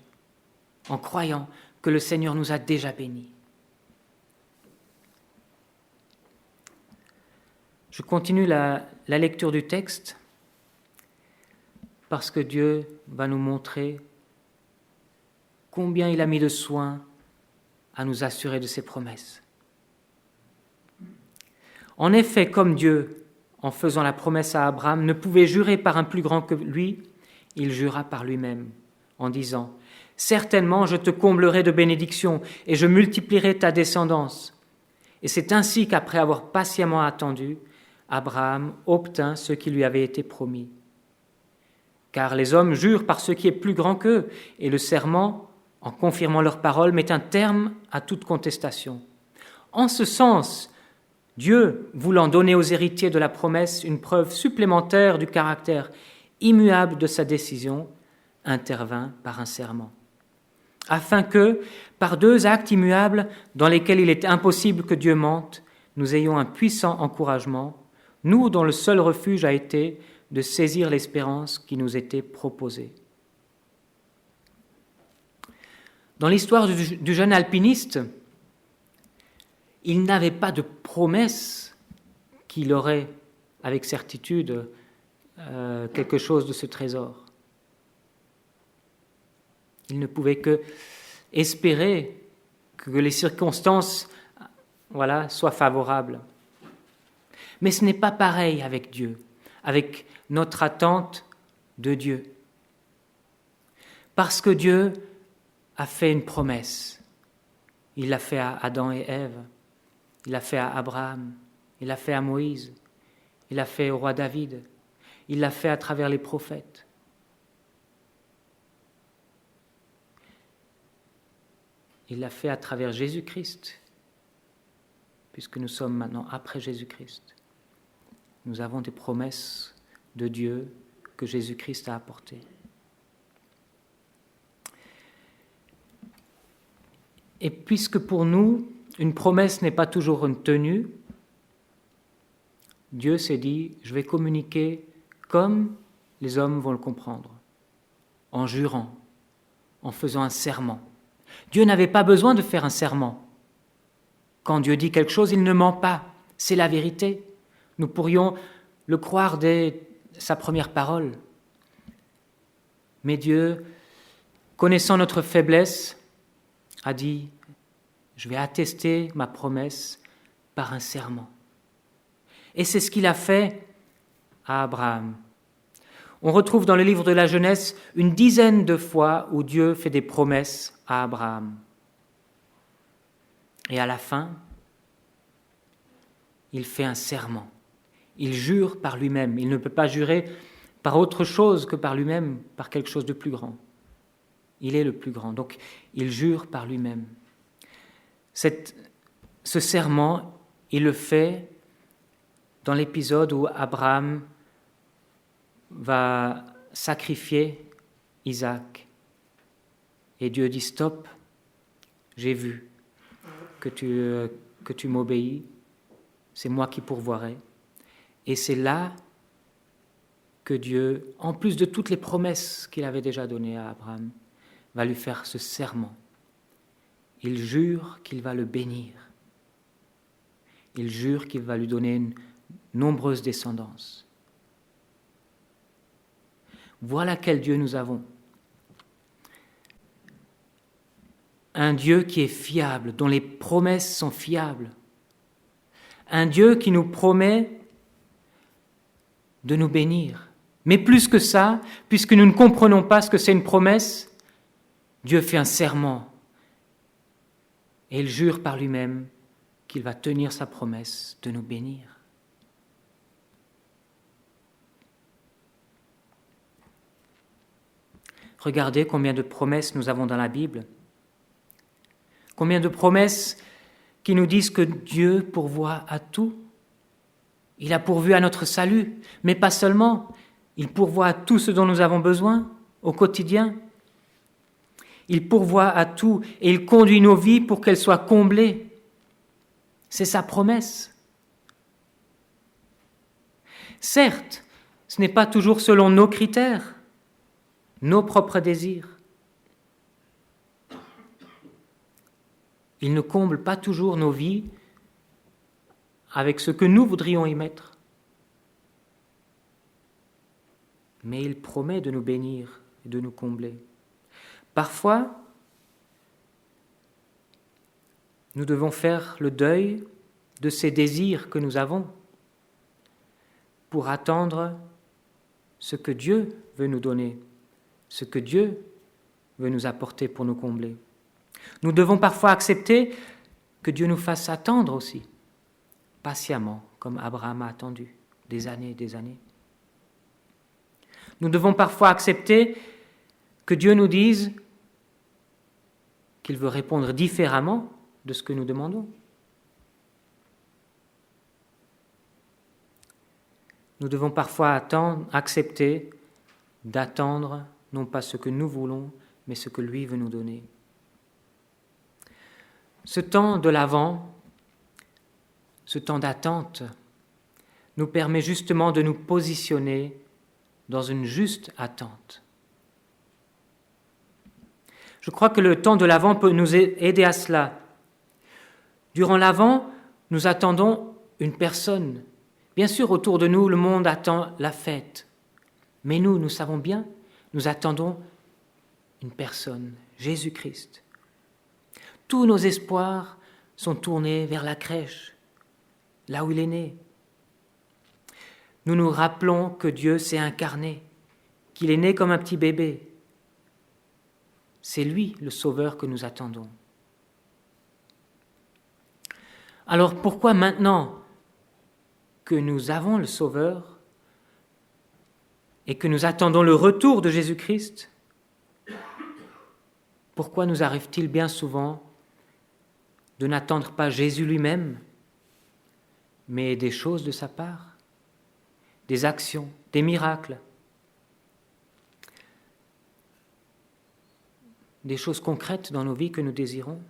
en croyant que le Seigneur nous a déjà bénis. Je continue la lecture du texte parce que Dieu va nous montrer combien il a mis de soin à nous assurer de ses promesses. En effet, comme Dieu, en faisant la promesse à Abraham, ne pouvait jurer par un plus grand que lui, il jura par lui-même, en disant « Certainement, je te comblerai de bénédictions et je multiplierai ta descendance. » Et c'est ainsi qu'après avoir patiemment attendu, Abraham obtint ce qui lui avait été promis. Car les hommes jurent par ce qui est plus grand qu'eux, et le serment en confirmant leurs paroles, met un terme à toute contestation. En ce sens, Dieu, voulant donner aux héritiers de la promesse une preuve supplémentaire du caractère immuable de sa décision, intervint par un serment, afin que, par 2 actes immuables dans lesquels il est impossible que Dieu mente, nous ayons un puissant encouragement, nous dont le seul refuge a été de saisir l'espérance qui nous était proposée. Dans l'histoire du jeune alpiniste, il n'avait pas de promesse qu'il aurait avec certitude quelque chose de ce trésor. Il ne pouvait que espérer que les circonstances soient favorables. Mais ce n'est pas pareil avec Dieu, avec notre attente de Dieu. Parce que Dieu a fait une promesse. Il l'a fait à Adam et Ève, il l'a fait à Abraham, il l'a fait à Moïse, il l'a fait au roi David, il l'a fait à travers les prophètes. Il l'a fait à travers Jésus-Christ, puisque nous sommes maintenant après Jésus-Christ. Nous avons des promesses de Dieu que Jésus-Christ a apportées. Et puisque pour nous, une promesse n'est pas toujours une tenue, Dieu s'est dit, je vais communiquer comme les hommes vont le comprendre, en jurant, en faisant un serment. Dieu n'avait pas besoin de faire un serment. Quand Dieu dit quelque chose, il ne ment pas, c'est la vérité. Nous pourrions le croire dès sa première parole. Mais Dieu, connaissant notre faiblesse, a dit, je vais attester ma promesse par un serment. Et c'est ce qu'il a fait à Abraham. On retrouve dans le livre de la Genèse une dizaine de fois où Dieu fait des promesses à Abraham. Et à la fin, il fait un serment. Il jure par lui-même. Il ne peut pas jurer par autre chose que par lui-même, par quelque chose de plus grand. Il est le plus grand, donc il jure par lui-même. Ce serment, il le fait dans l'épisode où Abraham va sacrifier Isaac. Et Dieu dit, stop, j'ai vu que tu m'obéis, c'est moi qui pourvoirai. Et c'est là que Dieu, en plus de toutes les promesses qu'il avait déjà données à Abraham, va lui faire ce serment. Il jure qu'il va le bénir. Il jure qu'il va lui donner une nombreuse descendance. Voilà quel Dieu nous avons. Un Dieu qui est fiable, dont les promesses sont fiables. Un Dieu qui nous promet de nous bénir. Mais plus que ça, puisque nous ne comprenons pas ce que c'est une promesse, Dieu fait un serment. Et il jure par lui-même qu'il va tenir sa promesse de nous bénir. Regardez combien de promesses nous avons dans la Bible. Combien de promesses qui nous disent que Dieu pourvoit à tout. Il a pourvu à notre salut, mais pas seulement. Il pourvoit à tout ce dont nous avons besoin au quotidien. Il pourvoit à tout et il conduit nos vies pour qu'elles soient comblées. C'est sa promesse. Certes, ce n'est pas toujours selon nos critères, nos propres désirs. Il ne comble pas toujours nos vies avec ce que nous voudrions y mettre. Mais il promet de nous bénir et de nous combler. Parfois, nous devons faire le deuil de ces désirs que nous avons pour attendre ce que Dieu veut nous donner, ce que Dieu veut nous apporter pour nous combler. Nous devons parfois accepter que Dieu nous fasse attendre aussi, patiemment, comme Abraham a attendu, des années et des années. Nous devons parfois accepter que Dieu nous dise qu'il veut répondre différemment de ce que nous demandons. Nous devons parfois accepter d'attendre, non pas ce que nous voulons, mais ce que lui veut nous donner. Ce temps de l'Avent, ce temps d'attente, nous permet justement de nous positionner dans une juste attente. Je crois que le temps de l'Avent peut nous aider à cela. Durant l'Avent, nous attendons une personne. Bien sûr, autour de nous, le monde attend la fête. Mais nous savons bien, nous attendons une personne, Jésus-Christ. Tous nos espoirs sont tournés vers la crèche, là où il est né. Nous nous rappelons que Dieu s'est incarné, qu'il est né comme un petit bébé. C'est lui le Sauveur que nous attendons. Alors pourquoi maintenant que nous avons le Sauveur et que nous attendons le retour de Jésus-Christ, pourquoi nous arrive-t-il bien souvent de n'attendre pas Jésus lui-même, mais des choses de sa part, des actions, des miracles, des choses concrètes dans nos vies que nous désirons?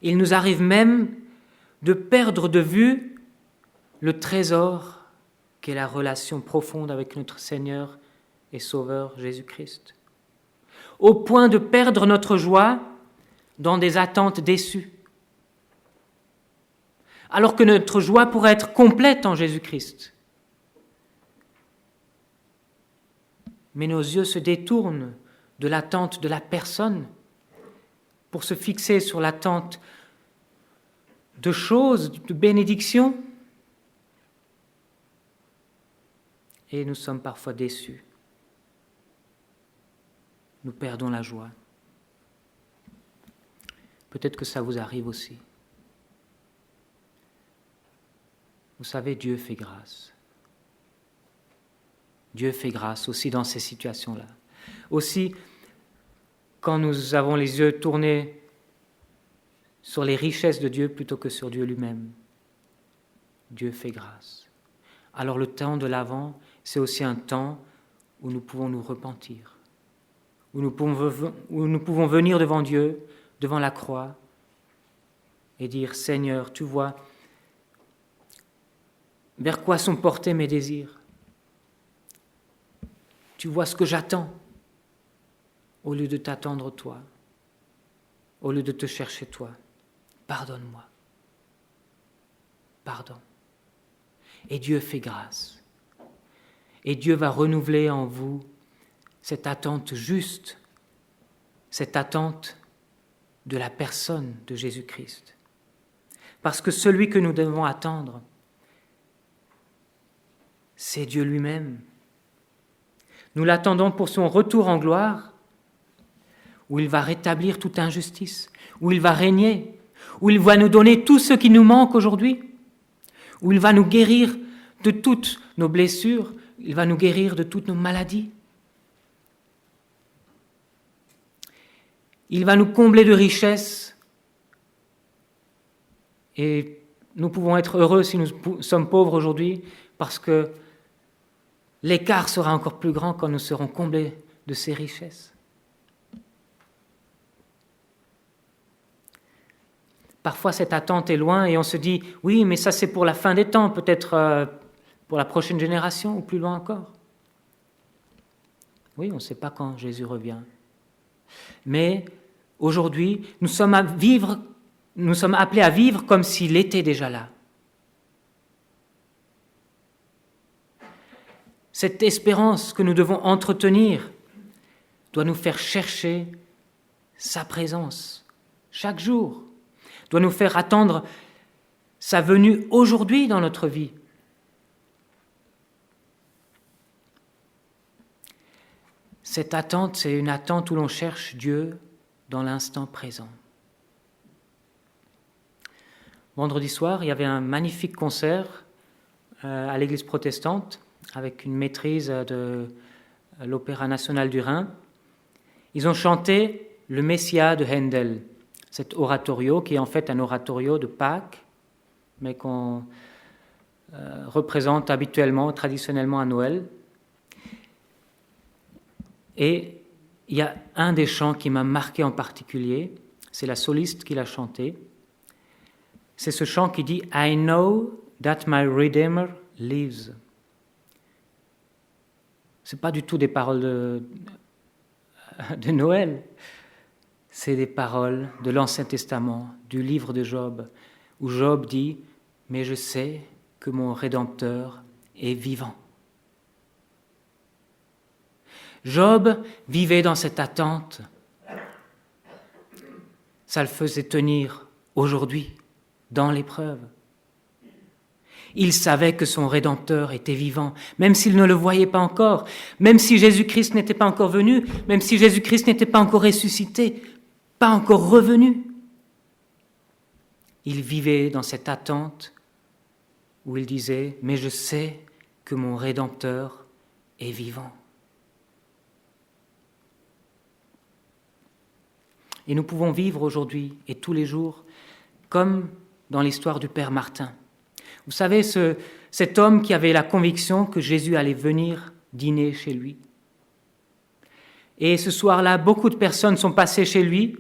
Il nous arrive même de perdre de vue le trésor qu'est la relation profonde avec notre Seigneur et Sauveur Jésus-Christ, au point de perdre notre joie dans des attentes déçues, alors que notre joie pourrait être complète en Jésus-Christ. Mais nos yeux se détournent de l'attente de la personne pour se fixer sur l'attente de choses, de bénédictions. Et nous sommes parfois déçus. Nous perdons la joie. Peut-être que ça vous arrive aussi. Vous savez, Dieu fait grâce. Dieu fait grâce aussi dans ces situations-là. Aussi, quand nous avons les yeux tournés sur les richesses de Dieu plutôt que sur Dieu lui-même, Dieu fait grâce. Alors le temps de l'Avent, c'est aussi un temps où nous pouvons nous repentir, où nous pouvons venir devant Dieu, devant la croix, et dire « Seigneur, tu vois vers quoi sont portés mes désirs. Tu vois ce que j'attends, au lieu de t'attendre toi, au lieu de te chercher toi. Pardonne-moi. Pardon. » Et Dieu fait grâce. Et Dieu va renouveler en vous cette attente juste, cette attente de la personne de Jésus-Christ. Parce que celui que nous devons attendre, c'est Dieu lui-même. Nous l'attendons pour son retour en gloire, où il va rétablir toute injustice, où il va régner, où il va nous donner tout ce qui nous manque aujourd'hui, où il va nous guérir de toutes nos blessures, il va nous guérir de toutes nos maladies. Il va nous combler de richesses et nous pouvons être heureux si nous sommes pauvres aujourd'hui parce que l'écart sera encore plus grand quand nous serons comblés de ces richesses. Parfois, cette attente est loin et on se dit « Oui, mais ça c'est pour la fin des temps, peut-être pour la prochaine génération ou plus loin encore. » Oui, on ne sait pas quand Jésus revient. Mais aujourd'hui, nous sommes appelés à vivre comme s'il était déjà là. Cette espérance que nous devons entretenir doit nous faire chercher sa présence chaque jour, doit nous faire attendre sa venue aujourd'hui dans notre vie. Cette attente, c'est une attente où l'on cherche Dieu dans l'instant présent. Vendredi soir, il y avait un magnifique concert à l'église protestante avec une maîtrise de l'Opéra national du Rhin. Ils ont chanté le Messia de Handel, cet oratorio qui est en fait un oratorio de Pâques, mais qu'on représente habituellement, traditionnellement à Noël. Et il y a un des chants qui m'a marqué en particulier, c'est la soliste qui l'a chanté. C'est ce chant qui dit « I know that my Redeemer lives ». Ce n'est pas du tout des paroles de Noël, c'est des paroles de l'Ancien Testament, du livre de Job, où Job dit « Mais je sais que mon Rédempteur est vivant ». Job vivait dans cette attente. Ça le faisait tenir aujourd'hui, dans l'épreuve. Il savait que son Rédempteur était vivant, même s'il ne le voyait pas encore, même si Jésus-Christ n'était pas encore venu, même si Jésus-Christ n'était pas encore ressuscité, pas encore revenu. Il vivait dans cette attente où il disait « Mais je sais que mon Rédempteur est vivant ». Et nous pouvons vivre aujourd'hui et tous les jours comme dans l'histoire du Père Martin. Vous savez, cet homme qui avait la conviction que Jésus allait venir dîner chez lui. Et ce soir-là, beaucoup de personnes sont passées chez lui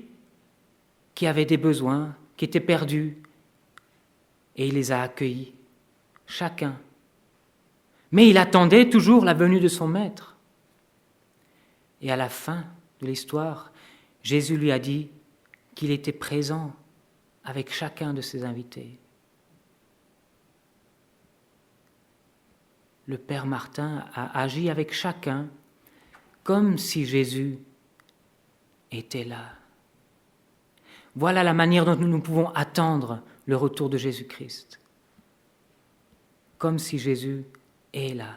qui avaient des besoins, qui étaient perdus, et il les a accueillis, chacun. Mais il attendait toujours la venue de son maître. Et à la fin de l'histoire, Jésus lui a dit qu'il était présent avec chacun de ses invités. Le Père Martin a agi avec chacun comme si Jésus était là. Voilà la manière dont nous pouvons attendre le retour de Jésus-Christ. Comme si Jésus est là.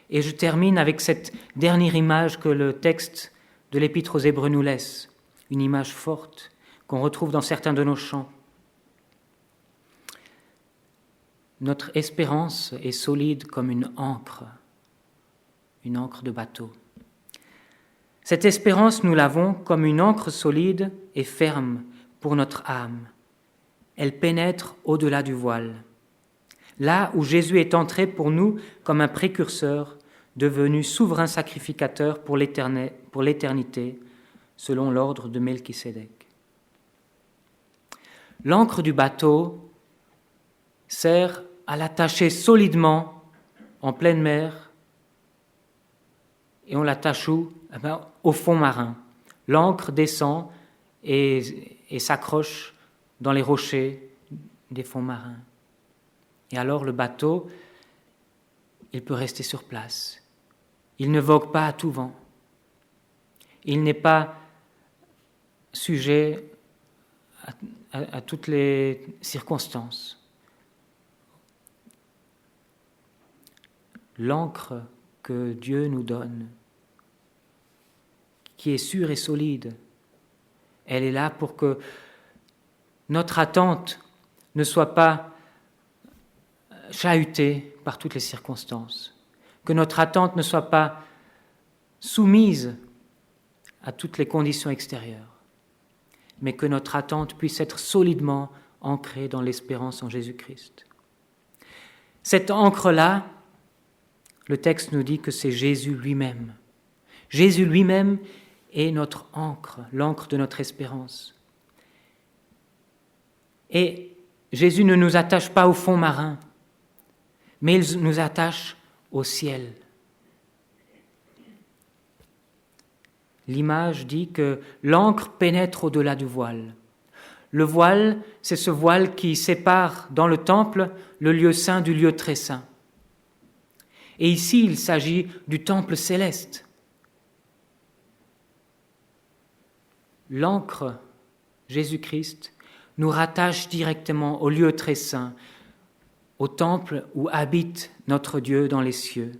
Et je termine avec cette dernière image que le texte de l'Épître aux Hébreux nous laisse, une image forte qu'on retrouve dans certains de nos chants. Notre espérance est solide comme une ancre de bateau. Cette espérance, nous l'avons comme une ancre solide et ferme pour notre âme. Elle pénètre au-delà du voile. Là où Jésus est entré pour nous comme un précurseur, devenu souverain sacrificateur pour l'éternité, selon l'ordre de Melchisédek. L'ancre du bateau sert à l'attacher solidement en pleine mer, et on l'attache où ? Au fond marin. L'ancre descend et s'accroche dans les rochers des fonds marins. Et alors le bateau, il peut rester sur place. Il ne vogue pas à tout vent. Il n'est pas sujet à toutes les circonstances. L'ancre que Dieu nous donne, qui est sûre et solide, elle est là pour que notre attente ne soit pas chahutée par toutes les circonstances, que notre attente ne soit pas soumise à toutes les conditions extérieures, mais que notre attente puisse être solidement ancrée dans l'espérance en Jésus-Christ. Cette ancre-là, le texte nous dit que c'est Jésus lui-même. Jésus lui-même est notre ancre, l'ancre de notre espérance. Et Jésus ne nous attache pas au fond marin, mais il nous attache au ciel. L'image dit que l'ancre pénètre au-delà du voile. Le voile, c'est ce voile qui sépare dans le temple le lieu saint du lieu très saint. Et ici, il s'agit du temple céleste. L'ancre, Jésus-Christ, nous rattache directement au lieu très saint, au temple où habite notre Dieu dans les cieux,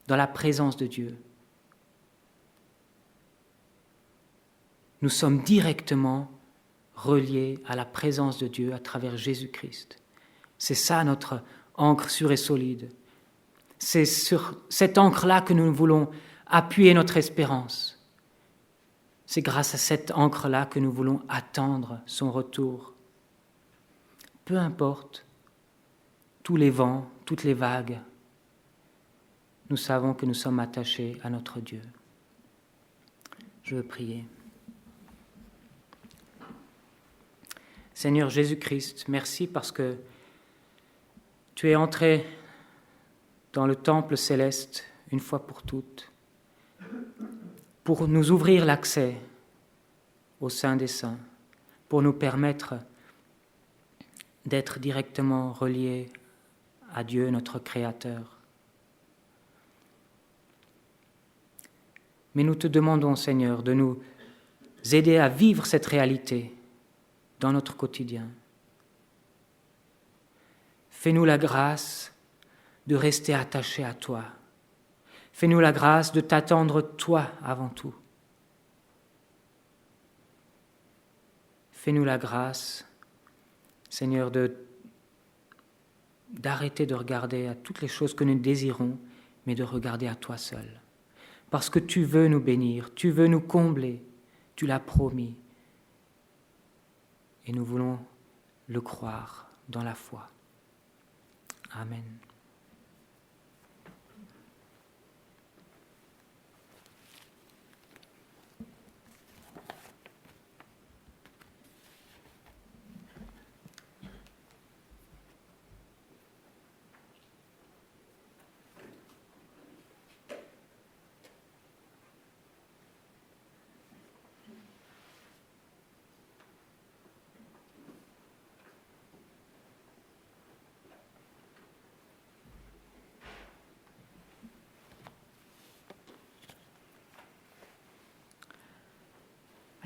dans la présence de Dieu. Nous sommes directement reliés à la présence de Dieu à travers Jésus-Christ. C'est ça notre ancre sûre et solide. C'est sur cette ancre-là que nous voulons appuyer notre espérance. C'est grâce à cette ancre-là que nous voulons attendre son retour. Peu importe tous les vents, toutes les vagues, nous savons que nous sommes attachés à notre Dieu. Je veux prier. Seigneur Jésus-Christ, merci parce que tu es entré dans le temple céleste une fois pour toutes, pour nous ouvrir l'accès au Saint des Saints, pour nous permettre d'être directement reliés à Dieu, notre Créateur. Mais nous te demandons, Seigneur, de nous aider à vivre cette réalité dans notre quotidien. Fais-nous la grâce de rester attachés à toi. Fais-nous la grâce de t'attendre toi avant tout. Fais-nous la grâce, Seigneur, d'arrêter de regarder à toutes les choses que nous désirons, mais de regarder à toi seul. Parce que tu veux nous bénir, tu veux nous combler, tu l'as promis. Et nous voulons le croire dans la foi. Amen.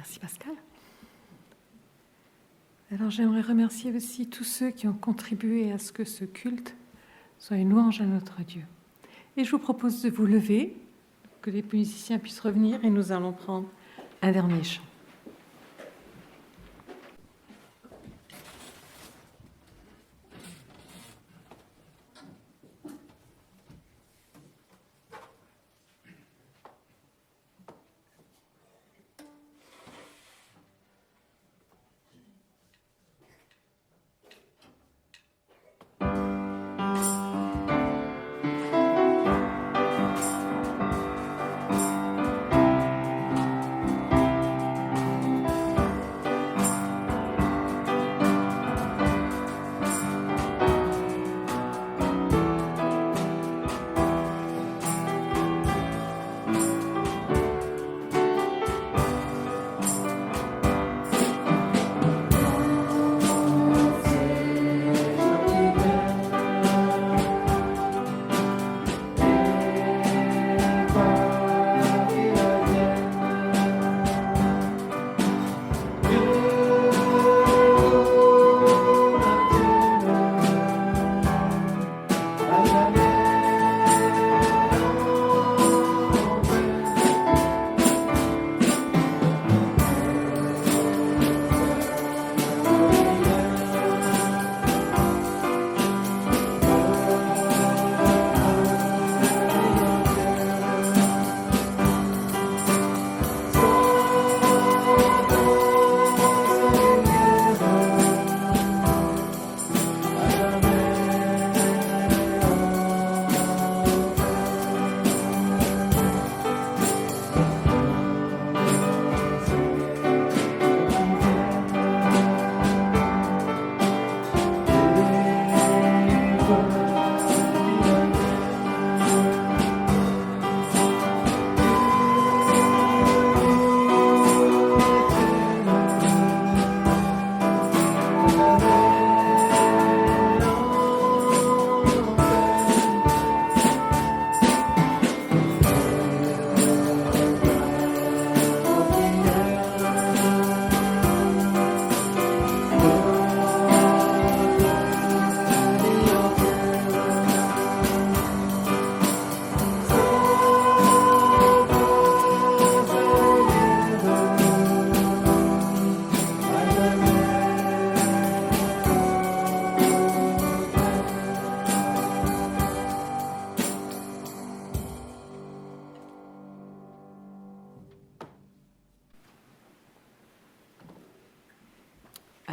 Merci Pascal. Alors j'aimerais remercier aussi tous ceux qui ont contribué à ce que ce culte soit une louange à notre Dieu. Et je vous propose de vous lever, que les musiciens puissent revenir et nous allons prendre un dernier chant.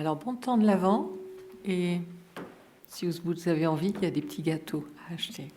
Alors, bon temps de l'Avent. Et si vous avez envie, il y a des petits gâteaux à acheter.